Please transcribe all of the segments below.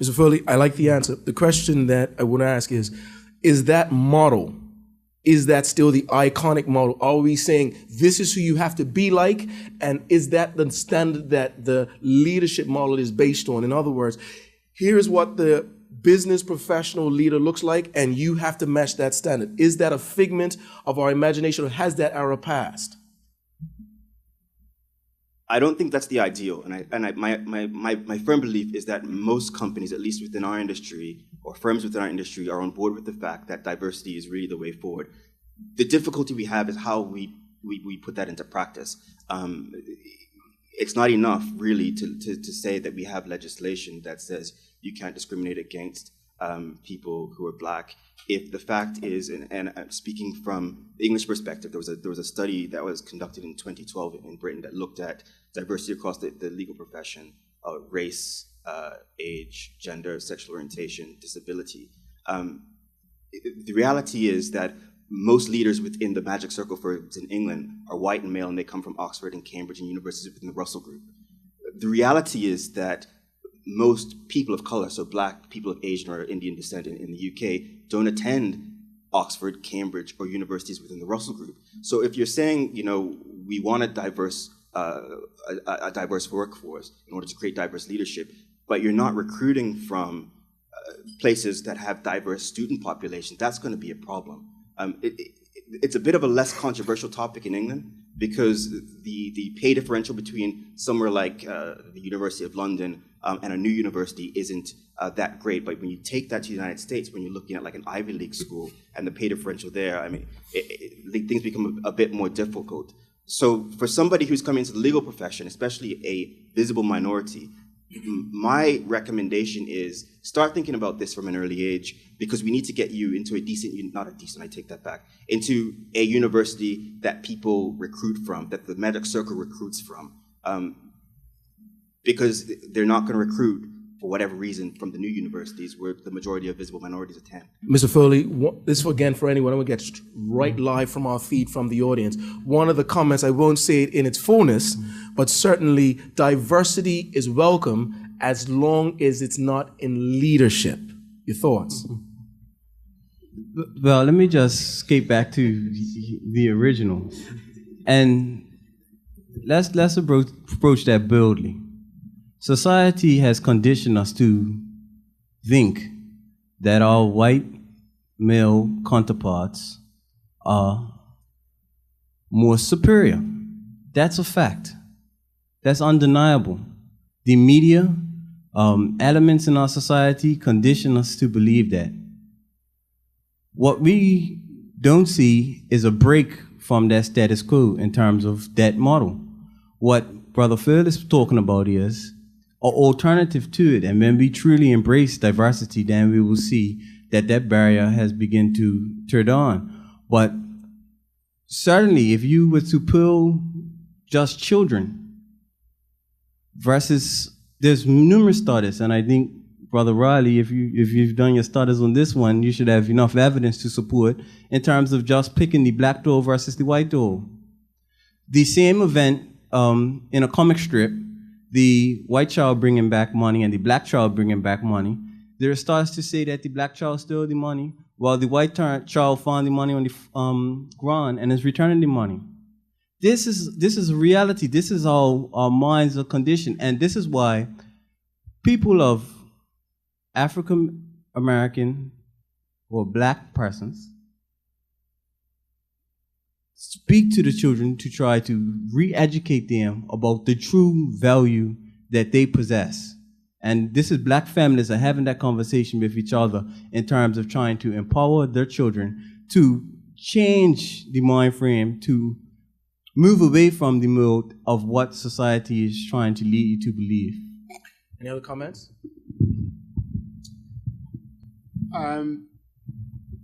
Mr. Foley, I like the answer. The question that I want to ask is that model, is that still the iconic model? Are we saying this is who you have to be like? And is that the standard that the leadership model is based on? In other words, here is what the business professional leader looks like, and you have to match that standard. Is that a figment of our imagination, or has that era passed? I don't think that's the ideal, my firm belief is that most companies, at least within our industry, or firms within our industry, are on board with the fact that diversity is really the way forward. The difficulty we have is how we put that into practice. It's not enough, really, to say that we have legislation that says you can't discriminate against people who are Black. If the fact is, and I'm speaking from the English perspective, there was a study that was conducted in 2012 in Britain that looked at diversity across the legal profession, race, age, gender, sexual orientation, disability. The reality is that most leaders within the Magic Circle firms in England are white and male, and they come from Oxford and Cambridge and universities within the Russell Group. The reality is that most people of color, so Black, people of Asian or Indian descent in the UK, don't attend Oxford, Cambridge, or universities within the Russell Group. So if you're saying, we want a diverse workforce in order to create diverse leadership, but you're not recruiting from places that have diverse student populations, that's going to be a problem. It's a bit of a less controversial topic in England because the pay differential between somewhere like the University of London and a new university isn't that great. But when you take that to the United States, when you're looking at like an Ivy League school and the pay differential there, I mean, things become a bit more difficult. So for somebody who's coming into the legal profession, especially a visible minority, my recommendation is start thinking about this from an early age, because we need to get you into into a university that people recruit from, that the Magic Circle recruits from, because they're not going to recruit for whatever reason from the new universities where the majority of visible minorities attend. Mr. Foley, this is again for anyone, I'm going to get right live from our feed from the audience. One of the comments, I won't say it in its fullness, but certainly diversity is welcome as long as it's not in leadership. Your thoughts? Well, let me just skate back to the original. And let's approach that boldly. Society has conditioned us to think that our white male counterparts are more superior. That's a fact. That's undeniable. The media, elements in our society condition us to believe that. What we don't see is a break from that status quo in terms of that model. What Brother Phil is talking about is an alternative to it, and when we truly embrace diversity, then we will see that that barrier has begun to turn on. But certainly, if you were to pull just children versus, there's numerous studies, and I think, Brother Riley, if you've done your studies on this one, you should have enough evidence to support in terms of just picking the black doll versus the white doll. The same event in a comic strip, the white child bringing back money and the black child bringing back money, there are studies to say that the black child stole the money while the white child found the money on the ground and is returning the money. This is a reality. This is how our minds are conditioned, and this is why people of African American or black persons speak to the children to try to re-educate them about the true value that they possess. And this is black families are having that conversation with each other in terms of trying to empower their children to change the mind frame, to move away from the mode of what society is trying to lead you to believe. Any other comments?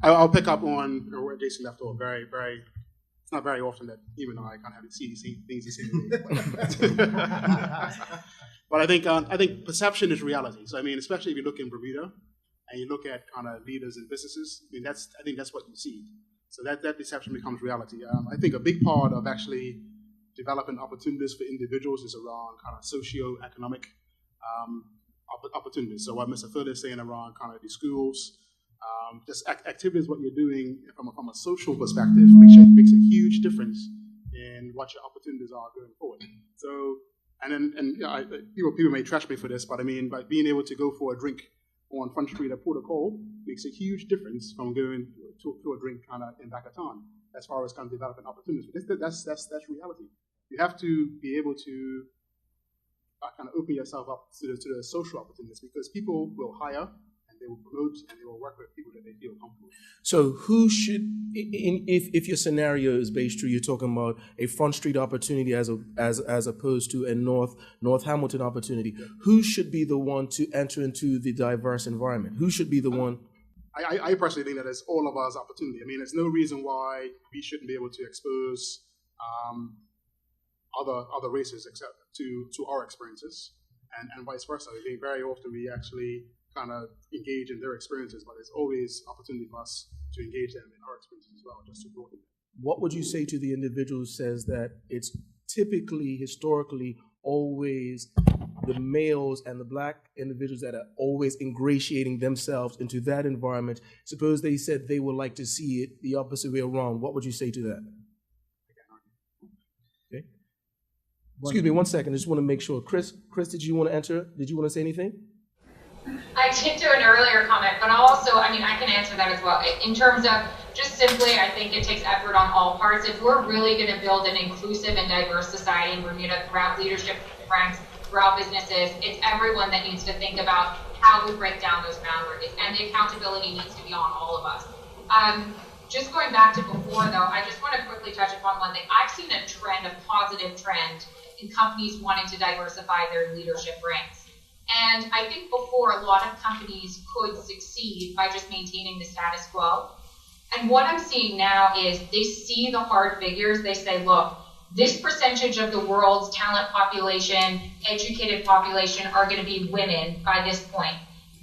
I'll pick up on where Jason left off. It's not very often that even though I kind of have the CDC things he said. But I think perception is reality. So I mean, especially if you look in Bermuda and you look at kind of leaders in businesses, I think that's what you see. So that perception becomes reality. I think a big part of actually developing opportunities for individuals is around kind of socio-economic opportunities. So what Mr. Theta is saying around kind of the schools, just activities, what you're doing from a social perspective makes a huge difference in what your opportunities are going forward. So, people may trash me for this, but I mean, by being able to go for a drink on Front Street at Protocol makes a huge difference from going to a drink kind of in back of town as far as kind of developing opportunities. That's reality. You have to be able to kind of open yourself up to the social opportunities, because people will hire and they will promote and they will work with people that they feel comfortable with. So who should, if your scenario is based true, you're talking about a Front Street opportunity as opposed to a North Hamilton opportunity. Who should be the one to enter into the diverse environment? Who should be the one? I personally think that it's all of us opportunity. I mean, there's no reason why we shouldn't be able to expose other races except to our experiences, and vice versa. I think very often we actually kind of engage in their experiences, but there's always opportunity for us to engage them in our experiences as well, just to broaden them. What would you say to the individual who says that it's typically, historically, always the males and the black individuals that are always ingratiating themselves into that environment? Suppose they said they would like to see it the opposite way around. What would you say to that? Okay. Excuse me 1 second. I just want to make sure. Chris, did you want to enter? Did you want to say anything? I did do an earlier comment, but also, I mean, I can answer that as well. In terms of just simply, I think it takes effort on all parts. If we're really going to build an inclusive and diverse society in Bermuda throughout leadership ranks, throughout businesses, it's everyone that needs to think about how we break down those boundaries, and the accountability needs to be on all of us. Just going back to before, though, I just want to quickly touch upon one thing. I've seen a trend, a positive trend, in companies wanting to diversify their leadership ranks. And I think before, a lot of companies could succeed by just maintaining the status quo. And what I'm seeing now is they see the hard figures. They say, look, this percentage of the world's talent population, educated population, are going to be women by this point.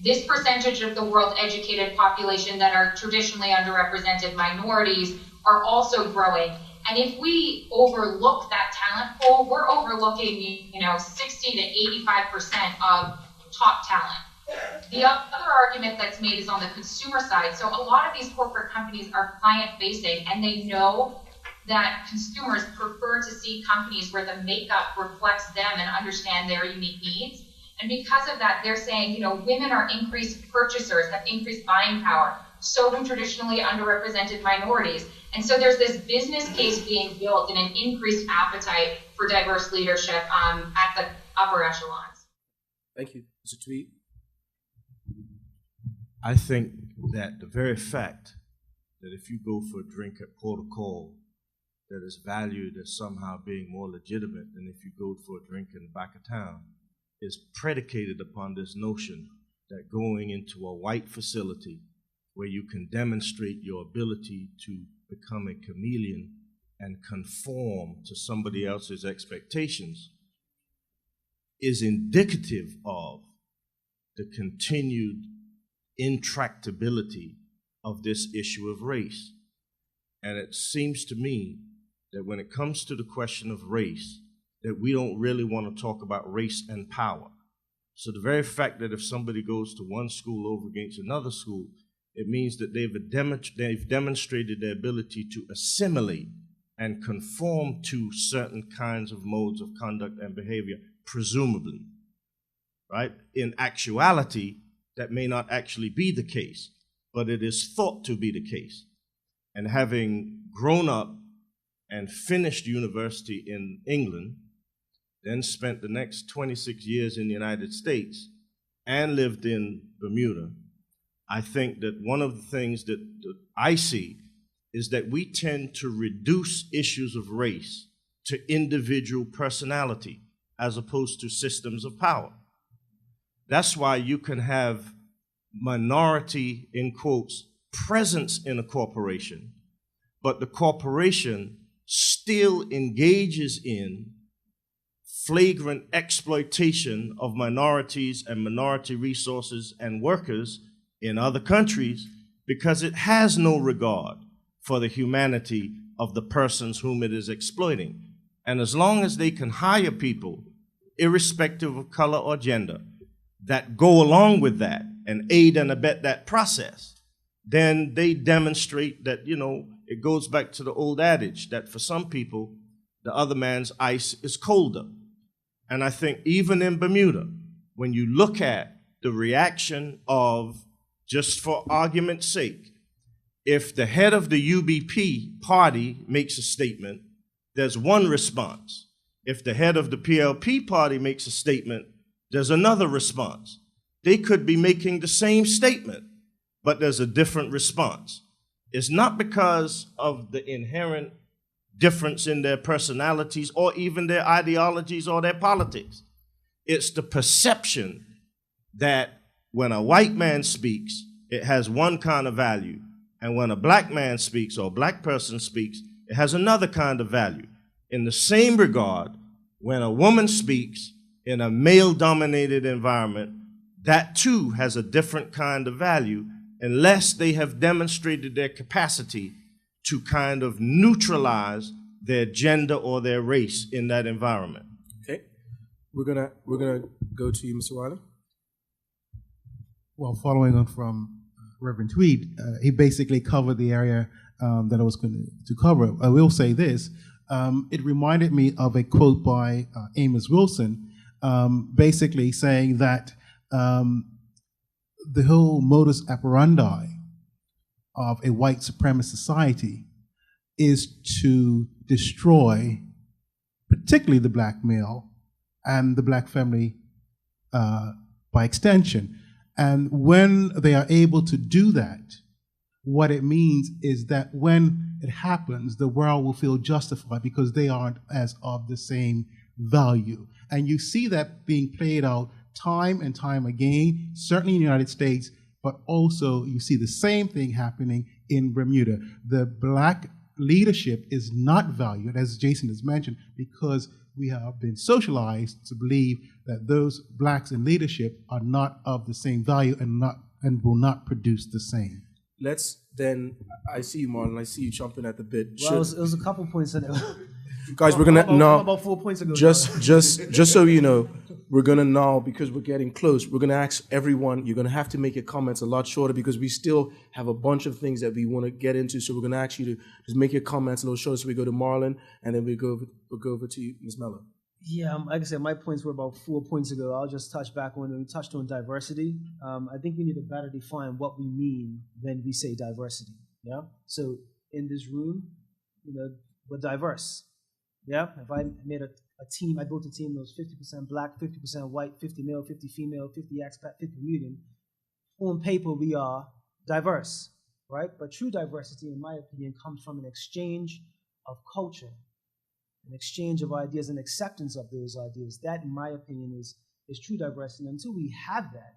This percentage of the world's educated population that are traditionally underrepresented minorities are also growing. And if we overlook that talent pool, we're overlooking, 60 to 85% of top talent. The other argument that's made is on the consumer side. So a lot of these corporate companies are client-facing, and they know that consumers prefer to see companies where the makeup reflects them and understand their unique needs. And because of that, they're saying, women are increased purchasers, have increased buying power. So do traditionally underrepresented minorities. And so there's this business case being built and an increased appetite for diverse leadership at the upper echelons. Thank you. Mr. Tweed? I think that the very fact that if you go for a drink at Protocol, that is valued as somehow being more legitimate than if you go for a drink in the back of town is predicated upon this notion that going into a white facility where you can demonstrate your ability to become a chameleon and conform to somebody else's expectations is indicative of the continued intractability of this issue of race. And it seems to me that when it comes to the question of race, that we don't really want to talk about race and power. So the very fact that if somebody goes to one school over against another school, it means that they've demonstrated their ability to assimilate and conform to certain kinds of modes of conduct and behavior, presumably, right? In actuality, that may not actually be the case, but it is thought to be the case. And having grown up and finished university in England, then spent the next 26 years in the United States and lived in Bermuda, I think that one of the things that I see is that we tend to reduce issues of race to individual personality as opposed to systems of power. That's why you can have minority, in quotes, presence in a corporation, but the corporation still engages in flagrant exploitation of minorities and minority resources and workers in other countries because it has no regard for the humanity of the persons whom it is exploiting. And as long as they can hire people, irrespective of color or gender, that go along with that and aid and abet that process, then they demonstrate that, it goes back to the old adage that for some people, the other man's ice is colder. And I think even in Bermuda, when you look at the reaction of, just for argument's sake, if the head of the UBP party makes a statement, there's one response. If the head of the PLP party makes a statement, there's another response. They could be making the same statement, but there's a different response. It's not because of the inherent difference in their personalities or even their ideologies or their politics. It's the perception that when a white man speaks, it has one kind of value, and when a black man speaks or a black person speaks, it has another kind of value. In the same regard, when a woman speaks in a male-dominated environment, that too has a different kind of value unless they have demonstrated their capacity to kind of neutralize their gender or their race in that environment. Okay, we're gonna go to you, Mr. Wiley. Well, following on from Reverend Tweed, he basically covered the area that I was going to cover. I will say this. It reminded me of a quote by Amos Wilson, basically saying that the whole modus operandi of a white supremacist society is to destroy particularly the black male and the black family by extension. And when they are able to do that, what it means is that when it happens, the world will feel justified because they aren't as of the same value. And you see that being played out time and time again, certainly in the United States, but also you see the same thing happening in Bermuda. The black leadership is not valued, as Jason has mentioned, because we have been socialized to believe that those blacks in leadership are not of the same value and will not produce the same. Let's then, I see you, Marlon, I see you chomping at the bit. Well, it was a couple points in there. Guys, we're gonna now. About 4 points ago. Just so you know, we're gonna now, because we're getting close. We're gonna ask everyone. You're gonna have to make your comments a lot shorter because we still have a bunch of things that we want to get into. So we're gonna ask you to just make your comments a little shorter. So we go to Marlon, and then we'll go over to you, Ms. Mello. Yeah, like I said, my points were about 4 points ago. I'll just touch back on when we touched on diversity. I think we need to better define what we mean when we say diversity. Yeah. So in this room, we're diverse. Yeah. If I made a team, I built a team that was 50% black, 50% white, 50 male, 50 female, 50 expat, 50 mutant. On paper, we are diverse, right? But true diversity, in my opinion, comes from an exchange of culture, an exchange of ideas and acceptance of those ideas. That, in my opinion, is true diversity. And until we have that,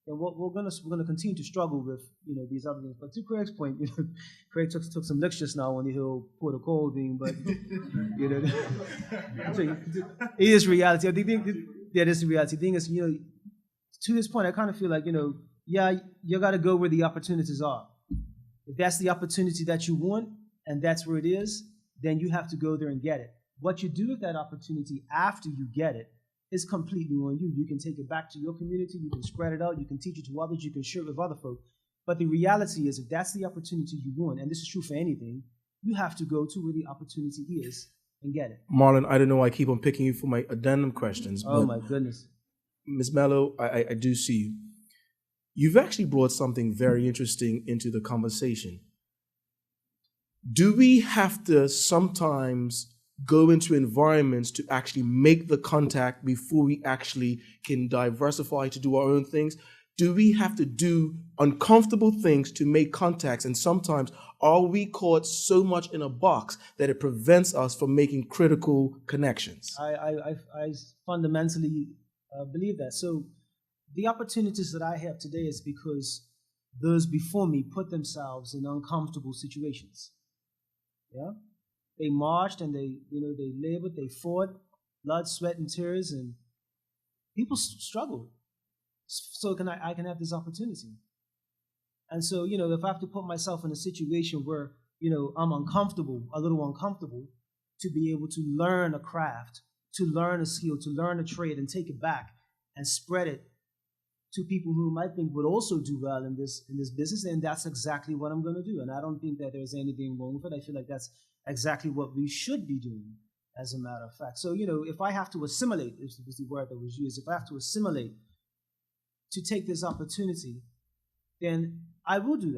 then we're gonna continue to struggle with these other things. But to Craig's point, Craig took some licks just now on the whole Port of Call thing, but it is reality. I think that is the reality. The thing is, to his point, I kind of feel like you got to go where the opportunities are. If that's the opportunity that you want and that's where it is, then you have to go there and get it. What you do with that opportunity after you get it is completely on you. You can take it back to your community, you can spread it out, you can teach it to others, you can share it with other folk. But the reality is, if that's the opportunity you want, and this is true for anything, you have to go to where the opportunity is and get it. Marlon, I don't know why I keep on picking you for my addendum questions. Oh my goodness. Ms. Mello, I do see you. You've actually brought something very interesting into the conversation. Do we have to sometimes go into environments to actually make the contact before we actually can diversify to do our own things? Do we have to do uncomfortable things to make contacts? And sometimes are we caught so much in a box that it prevents us from making critical connections? I fundamentally believe that. So the opportunities that I have today is because those before me put themselves in uncomfortable situations. Yeah, they marched and they labored, they fought, blood, sweat, and tears, and people struggled. So I can have this opportunity. And so, if I have to put myself in a situation where, I'm uncomfortable, a little uncomfortable, to be able to learn a craft, to learn a skill, to learn a trade and take it back and spread it to people whom I think would also do well in this business, and that's exactly what I'm going to do. And I don't think that there's anything wrong with it. I feel like that's exactly what we should be doing, as a matter of fact. So, if I have to assimilate, this was the word that was used, if I have to assimilate to take this opportunity, then I will do that.